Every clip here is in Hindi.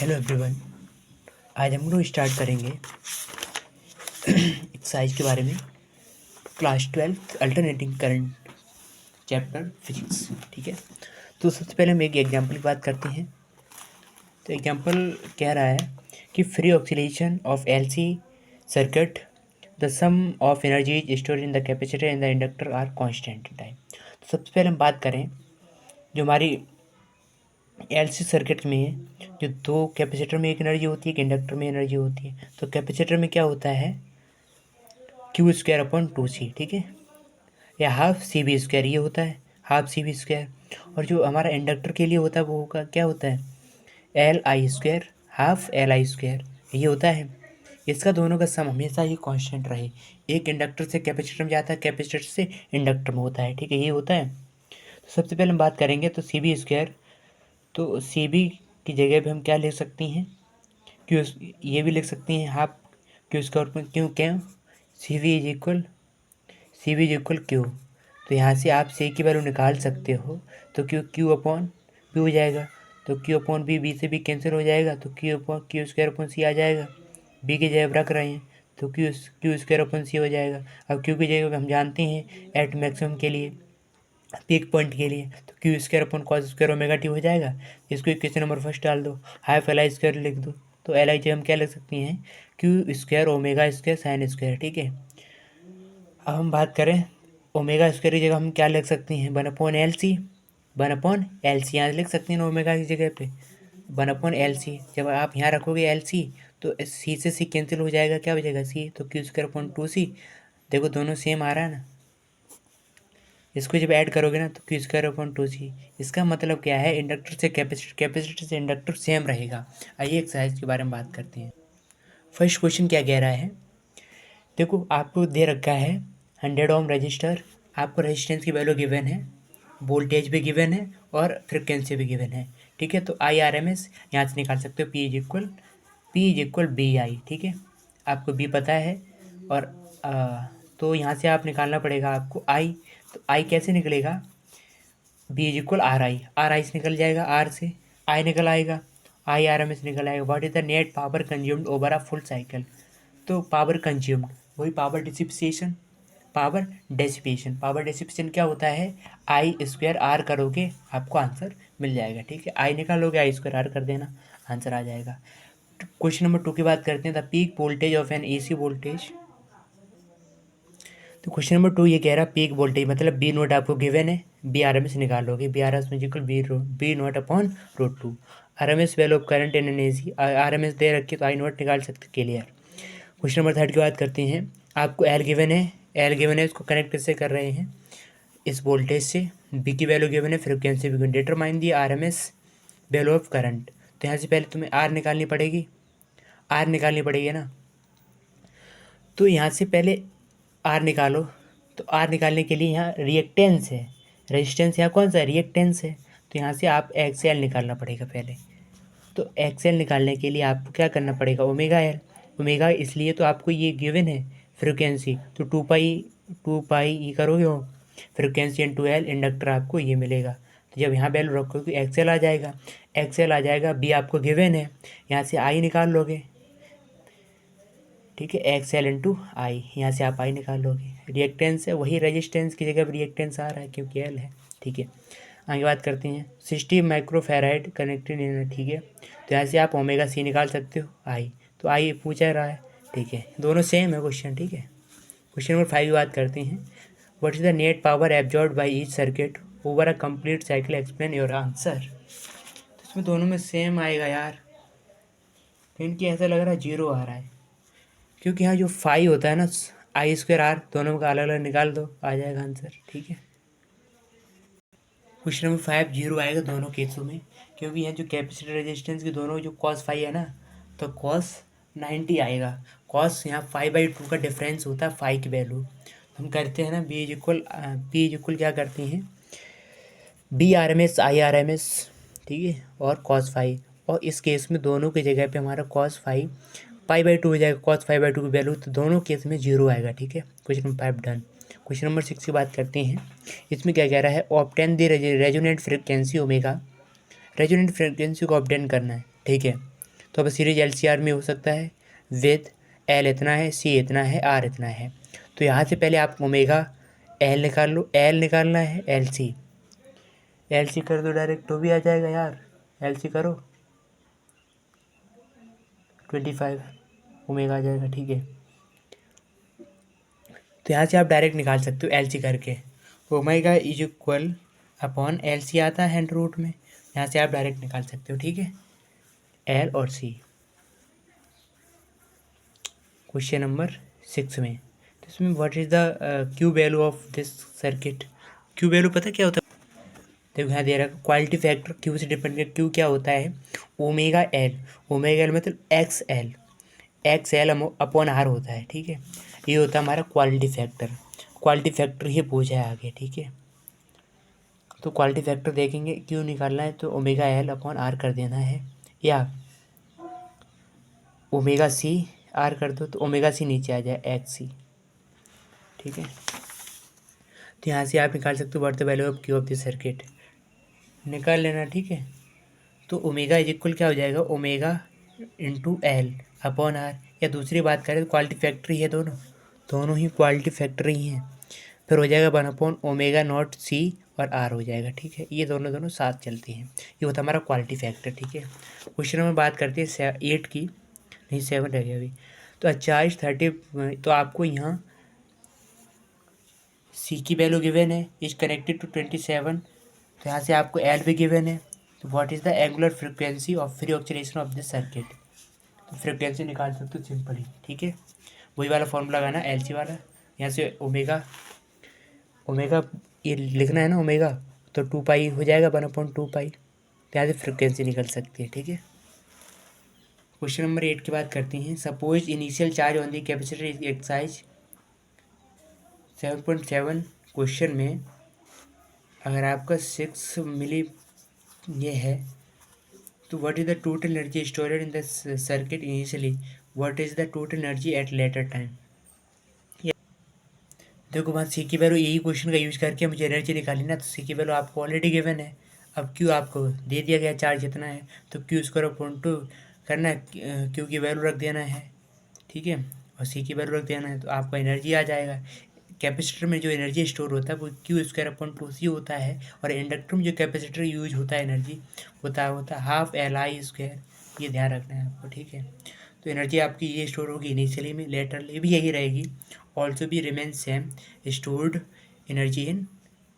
Hello everyone. आज हम लोग स्टार्ट करेंगे एक्सरसाइज के बारे में। Class 12 alternating current chapter physics. ठीक है, तो सबसे पहले हम एक एग्जांपल की बात करते हैं। तो एग्जांपल कह रहा है कि free oscillation of LC circuit, the sum of energy store in the capacitor and the inductor are constant in time. तो सबसे पहले हम बात करें जो हमारी एलसी सर्किट में है, जो दो कैपेसिटर में एक एनर्जी होती है, एक इंडक्टर में एनर्जी होती है। तो कैपेसिटर में क्या होता है, क्यू स्क्वायर अपॉन 2c। ठीक है, या हाफ सी बी स्क्वायर, ये होता है हाफ सी बी स्क्वायर। और जो हमारा इंडक्टर के लिए होता है वो होगा, क्या होता है, L I square half L I square, ये होता है। इसका दोनों का सम हमेशा ही कांस्टेंट रहे। एक इंडक्टर से कैपेसिटर में जाता है, कैपेसिटर से इंडक्टर में होता है। ठीक है, ये होता है। तो सबसे पहले हम बात करेंगे तो सी बी स्क्वायर, तो सी बी की जगह पे हम क्या लिख सकते हैं, क्यू, ये भी लिख सकते हैं हाफ क्यू स्क्वायर। क्यों क्यों सी वी इज इक्वल क्यू। तो यहाँ से आप सी की वैल्यू निकाल सकते हो, तो क्यू क्यू अपॉन पी हो जाएगा। तो क्यू अपॉन बी, बी से बी कैंसिल हो जाएगा, तो Q upon Q square upon C आ जाएगा। बी की जगह रख रहे हैं तो क्यू स्क्वायर अपॉन सी हो जाएगा। अब क्यू की जगह हम जानते हैं एट मैक्सिमम के लिए, पीक पॉइंट के लिए, तो Q square upon cos square omega T हो जाएगा। इसको इक्वेशन नंबर फर्स्ट डाल दो, हाफ एल आई स्क्वायर लिख दो। तो एल आई जगह हम क्या लिख सकते हैं, Q square omega square sine square. ठीक है, अब हम बात करें ओमेगा स्क्वायर की जगह हम क्या लिख सकते हैं, one upon L C. One upon L C यहाँ लिख सकते हैं ना, ओमेगा की जगह पे वन अपॉन एल सी। जब आप यहाँ रखोगे एल सी तो सी से सी कैंसिल हो जाएगा, क्या हो जाएगा सी, तो क्यू स्क्वायर अपॉन 2c। देखो दोनों सेम आ रहा है ना, इसको जब ऐड करोगे ना तो क्यू स्क्वायर अपॉन 2c। इसका मतलब क्या है, इंडक्टर से कैपेसिटर, कैपेसिटर से इंडक्टर सेम रहेगा। आइए एक्सरसाइज के बारे में बात करते हैं। फर्स्ट क्वेश्चन क्या कह रहा है, देखो आपको दे रखा है 100 ओम रजिस्टर, आपको रेजिस्टेंस की वैल्यू गिवन है, वोल्टेज भी गिवन है और फ्रिक्वेंसी भी गिवन है। ठीक है, तो आई आर एम एस यहाँ से निकाल सकते हो, P is equal V I. ठीक है, आपको बी पता है और तो यहाँ से आप निकालना पड़ेगा आपको आई। तो आई कैसे निकलेगा, V is equal R I से निकल जाएगा, आर से आई निकल आएगा, आई आर एम एस निकल आएगा। What is the net power consumed over a full cycle. तो पावर कंज्यूम्ड वही पावर डिसिपेशन, पावर डिसिपेशन क्या होता है, आई स्क्वायर आर करोगे आपको आंसर मिल जाएगा। ठीक है, आई निकालोगे आई स्क्वायर आर कर देना, आंसर आ जाएगा। क्वेश्चन नंबर 2 की बात करते हैं, the peak voltage of an AC voltage. तो क्वेश्चन नंबर 2 ये कह रहा है पीक वोल्टेज मतलब बी नोट आपको गिवन है, बी आर एम एस निकालोगे, B R S equal B nought upon √2। R M S value of current in an AC, R M S दे रखी तो आई नोट निकाल सकते, क्लियर। क्वेश्चन नंबर 3 की बात करते हैं, आपको एल गिवन है, इसको कनेक्ट कैसे कर रहे हैं, इस वोल्टेज से, बी की वैल्यू गिवन है, फ्रिक्वेंसी भी given, determine the R M S value of current. तो यहाँ से पहले तुम्हें आर निकालनी पड़ेगी, ना। तो यहाँ से पहले आर निकालो, तो आर निकालने के लिए यहाँ रिएक्टेंस है, रेजिस्टेंस यहाँ कौन सा है, रिएक्टेंस है। तो यहाँ से आप एक्स एल निकालना पड़ेगा पहले। तो एक्स एल निकालने के लिए आपको क्या करना पड़ेगा, ओमेगा एल। ओमेगा इसलिए तो आपको ये गिवन है फ्रिक्वेंसी, तो 2 पाई ये करोगे हो, फ्रिक्वेंसी इन 2L इंडक्टर आपको ये मिलेगा। तो जब यहाँ वैल्यू रखोगे एक्सएल आ जाएगा, बी आपको गिवन है, यहाँ से आई निकाल लोगे। ठीक है, एक्स एल इंटू आई, यहाँ से आप आई निकाल लोगे। रिएक्टेंस है वही, रेजिस्टेंस की जगह रिएक्टेंस आ रहा है क्योंकि एल है। ठीक है, आगे बात करते हैं 60 माइक्रोफेराइड कनेक्टेड इन। ठीक है, तो यहाँ से आप ओमेगा सी निकाल सकते हो, आई, तो आई पूछा रहा है। ठीक है, दोनों सेम है क्वेश्चन। ठीक है, क्वेश्चन नंबर 5 की बात करते हैं, what is the net power absorb by each circuit over a complete cycle, explain your answer. तो इसमें दोनों में सेम आएगा यार, इनकी ऐसा लग रहा है 0 आ रहा है, क्योंकि यहाँ जो 5 होता है ना, आई स्क्वायर आर, दोनों का अलग अलग निकाल दो, आ जाएगा आंसर। ठीक है, क्वेश्चन नंबर 5 0 आएगा दोनों केसों में, क्योंकि यहाँ जो कैपेसिटर रेजिस्टेंस के दोनों जो cos 5 है ना, तो cos 90 आएगा। cos यहाँ 5/2 का डिफरेंस होता है 5 की वैल्यू। हम करते हैं ना पी इज इक्वल क्या करते हैं, V R M S I R M S. ठीक है, और cos 5, और इस केस में दोनों की जगह पे हमारा cos 5 पाई/2 हो जाएगा, cos 5/2 की वैल्यू, तो दोनों केस में 0 आएगा। ठीक है, question number 5 done. Question number 6 की बात करते हैं, इसमें क्या कह रहा है, obtain the resonant frequency omega, resonant frequency को ऑब्टेन करना है। ठीक है, तो अब सीरीज LCR में हो सकता है विद L इतना है, C इतना है, R इतना है। तो यहाँ से पहले आप ओमेगा L निकाल लो, L निकालना है LC कर दो डायरेक्ट तो भी आ जाएगा यार। LC करो 25 ओमेगा आ जाएगा, ठीक है। तो यहाँ से आप डायरेक्ट निकाल सकते हो LC करके, omega is equal upon LC आता है हैंड रूट में, यहाँ से आप डायरेक्ट निकाल सकते हो, ठीक है। L और C क्वेश्चन नंबर 6 में। तो इसमें what is the Q value of this circuit. Q value पता क्या होता है, देखो यहाँ दे रहा है क्वालिटी फैक्टर क्यू से डिपेंड कर, क्यू क्या होता है ओमेगा एल मतलब एक्स एल अपॉन आर होता है, ठीक है। ये होता है हमारा क्वालिटी फैक्टर ही पूछा है आगे, ठीक है। तो क्वालिटी फैक्टर देखेंगे क्यू निकालना है तो ओमेगा एल अपॉन आर कर देना है, या ओमेगा सी आर कर दो तो ओमेगा सी नीचे आ जाए एक्स सी, ठीक है। तो यहाँ से आप निकाल सकते हो what the value of Q of this circuit, निकाल लेना, ठीक है। तो ओमेगा इज इक्वल क्या हो जाएगा omega into L upon R, या दूसरी बात करें तो क्वालिटी फैक्टर ही है, दोनों ही क्वालिटी फैक्टर ही हैं। फिर हो जाएगा 1 ओमेगा नॉट सी और आर हो जाएगा, ठीक है। ये दोनों साथ चलती हैं, ये होता है हमारा क्वालिटी फैक्टर, ठीक है। क्वेश्चन में बात करते हैं 8 की, नहीं 7 रह गया अभी। तो 40 तो आपको यहाँ सी की वैल्यू गिवन है, इज कनेक्टेड टू 27। तो यहाँ से आपको एल भी गिवन है। तो what is the angular frequency of free oxidation of this circuit, तो फ्रिक्वेंसी निकाल सकते हो सिंपली, ठीक है। वही वाला फॉर्मूला लगाना LC वाला, यहाँ से ओमेगा ये लिखना है ना ओमेगा, तो 2 पाई हो जाएगा 1/2 पाई, तो यहाँ से फ्रिक्वेंसी निकल सकती है, ठीक है। क्वेश्चन नंबर 8 की बात करते हैं। Suppose initial charge on the capacitor is excise 7.7। Question में अगर आपका 6 मिली ये है, तो what is the total energy stored in the circuit initially, what is the total energy at later time. देखो वहाँ सी की वैल्यू यही क्वेश्चन का यूज करके मुझे एनर्जी निकाली ना, तो सी की वैल्यू आपको ऑलरेडी गिवन है। अब क्यू आपको दे दिया गया चार्ज जितना है, तो क्यू स्क्वायर अपॉन 2 करना है, क्यू की वैल्यू रख देना है, ठीक है, और सी की वैल्यू रख देना है, तो आपका एनर्जी आ जाएगा। कैपेसिटर में जो एनर्जी स्टोर होता है वो क्यू स्क्वायर अपॉन 2 सी होता है, और इंडक्टर में जो कैपेसिटर यूज होता है एनर्जी होता है हाफ LI स्क्वायर, ये ध्यान रखना है आपको, ठीक है। तो एनर्जी आपकी ये स्टोर होगी इनिशियली में, लेटरली भी यही रहेगी, ऑल्सो भी remain same, stored energy in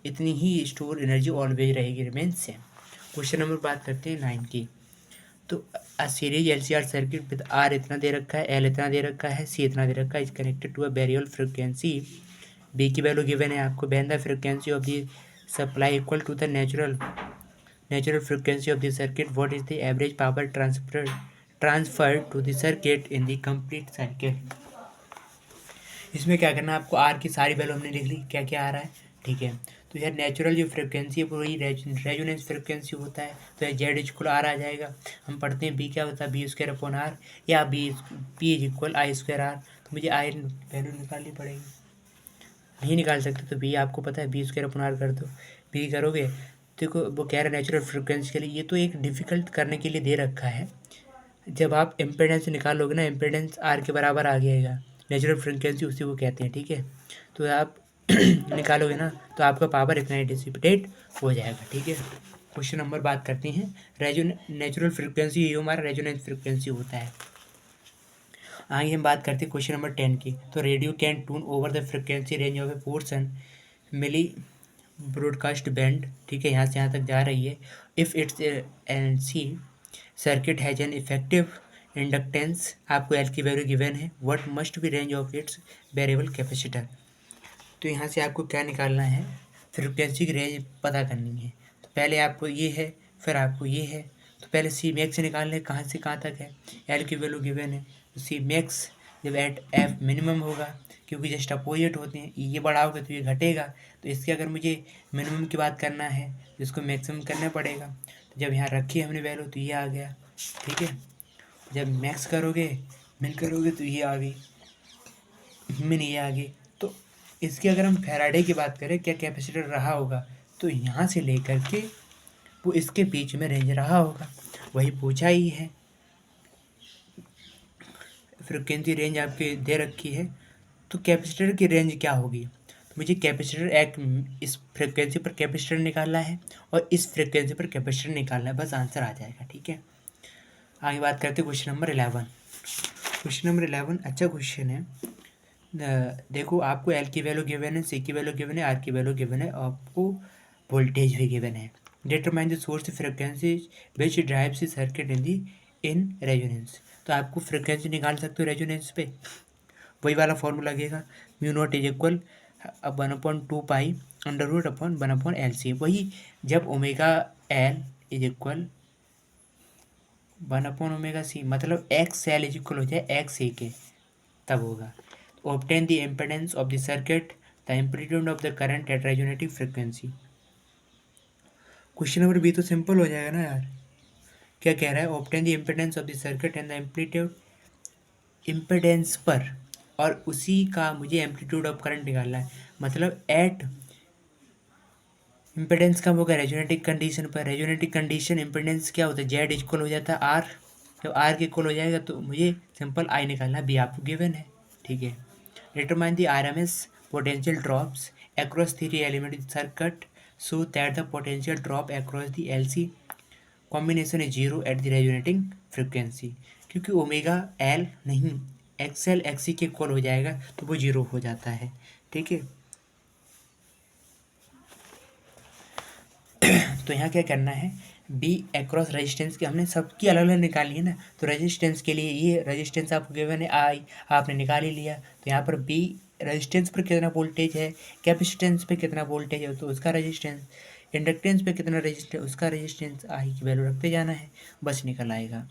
इतनी ही स्टोर एनर्जी ऑलवेज रहेगी, रिमेन सेम। क्वेश्चन नंबर बात करते हैं 9 की। तो series LCR circuit with R इतना दे रखा है, एल इतना दे रखा है, सी इतना दे रखा है, is connected to a variable frequency. V की वैल्यू गिवन है आपको, when the frequency of the supply equal to the natural frequency of the circuit, what is the average power transferred to the circuit in the complete circuit. इसमें क्या करना है आपको, आर की सारी वैल्यू हमने लिख ली, क्या क्या आ रहा है, ठीक है। तो यार नेचुरल जो फ्रिक्वेंसी है वही रेजोनेंस फ्रिक्वेंसी होता है, तो यह जेड इक्वल आर आ जाएगा। हम पढ़ते हैं बी क्या होता है, बी स्क्वायर अपॉन आर, या P is equal I square R. तो मुझे आई वैल्यू निकालनी पड़ेगी, नहीं निकाल सकते तो बी आपको पता है बी स्क्वायर अपॉन आर कर दो, बी करोगे। देखो वो कह रहा है नेचुरल फ्रिक्वेंसी के लिए, ये तो एक डिफ़िकल्ट करने के लिए दे रखा है। जब आप इम्पेडेंस निकालोगे ना, इम्पेडेंस आर के बराबर आ जाएगा, नेचुरल फ्रिक्वेंसी उसी को कहते हैं, ठीक है। तो आप निकालोगे ना तो आपका पावर इतना ही डिसिपेट हो जाएगा, ठीक है। क्वेश्चन नंबर बात करते हैं नेचुरल फ्रिक्वेंसी, ये हमारा रेजोनेंस फ्रिक्वेंसी होता है। आगे हम बात करते हैं क्वेश्चन नंबर 10 की। तो radio can tune over the frequency range of a portion मिली ब्रॉडकास्ट बैंड, ठीक है, यहाँ से यहाँ तक जा रही है। If it's an C circuit has an effective inductance, आपको एल की वैल्यू गिवन है, what must be range of its variable capacitor. तो यहाँ से आपको क्या निकालना है, फ्रिक्वेंसी की रेंज पता करनी है। तो पहले आपको ये है, फिर आपको ये है, तो पहले सी मैक्स निकालना है, कहाँ से कहाँ तक है, एल की वैल्यू गिवन है। तो सी मैक्स जब एट एफ मिनिमम होगा, क्योंकि जस्ट अपोजिट होते हैं, ये बढ़ाओगे तो ये घटेगा, तो इसके अगर मुझे मिनिमम की बात करना है तो इसको मैक्सिमम करना पड़ेगा। तो जब यहाँ रखी हमने वैल्यू तो ये आ गया, ठीक है। जब मैक्स करोगे मिन करोगे तो ये आ गई, मिन ये आ गई। तो इसकी अगर हम फैराडे की बात करें क्या कैपेसिटर रहा होगा, तो यहाँ से लेकर के वो इसके बीच में रेंज रहा होगा, वही पूछा ही है। फ्रिक्वेंसी रेंज आपके दे रखी है, तो कैपेसिटर की रेंज क्या होगी? तो मुझे कैपेसिटर एक इस फ्रिक्वेंसी पर कैपेसिटर निकालना है और इस फ्रिक्वेंसी पर कैपेसिटर निकालना है, बस आंसर आ जाएगा। ठीक है, आगे बात करते हैं क्वेश्चन नंबर 11। क्वेश्चन नंबर 11 अच्छा क्वेश्चन है। देखो, आपको एल की वैल्यू गिवन है, सी की वैल्यू गिवन है, आर की वैल्यू गिवन है, आपको वोल्टेज भी गिवन है। Determine the source frequency which drives the circuit in resonance. तो आपको फ्रिक्वेंसी निकाल सकते हो रेजोनेंस पे, वही वाला फॉर्मूला लगेगा, mu naught is equal 1/2 under root upon 1/LC। वही जब ओमेगा एल इज इक्वल 1/ओमेगा C, मतलब एक्स एल इज इक्वल हो जाए एक्स ए के, तब होगा। Obtain the impedance of the circuit, the amplitude of the current at resonant frequency. Question number B तो सिंपल हो जाएगा ना यार। क्या कह रहा है? Obtain the impedance of the circuit and the amplitude, impedance पर और उसी का मुझे एम्पलीट्यूड ऑफ करंट निकालना है, मतलब एट इम्पेडेंस कम होगा रेजोनेटिक कंडीशन पर। रेजोनेटिक कंडीशन इम्पेडेंस क्या होता है? जेड इक्वल हो जाता है आर। जब आर के इक्वल हो जाएगा तो मुझे सिंपल आई निकालना, बी आपको गिवन है। ठीक है, determine the RMS potential drops across 3 element circuit so that the potential drop across the LC combination is 0 at the resonating frequency। क्योंकि ओमेगा एल नहीं XL XC के इक्वल हो जाएगा तो वो 0 हो जाता है। ठीक है, तो यहाँ क्या करना है, बी अक्रॉस रेजिस्टेंस की हमने सबकी अलग अलग निकाली है ना, तो रेजिस्टेंस के लिए ये रेजिस्टेंस आपको गिवन है आई, आपने निकाल ही लिया। तो यहाँ पर बी रेजिस्टेंस पर कितना वोल्टेज है, कैपेसिटेंस पे कितना वोल्टेज है तो उसका रेजिस्टेंस, इंडक्टेंस पे कितना रेजिस्टेंस उसका रेजिस्टेंस, आई की वैल्यू रखते जाना है, बस निकल आएगा।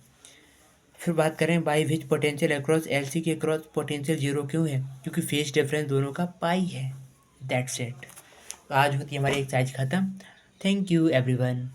फिर बात करें by which potential across LC के अक्रॉस पोटेंशियल 0 क्यों है? क्योंकि फेज डिफरेंस दोनों का पाई है। That's it. आज होती है हमारी एक्सरसाइज ख़त्म। Thank you everyone.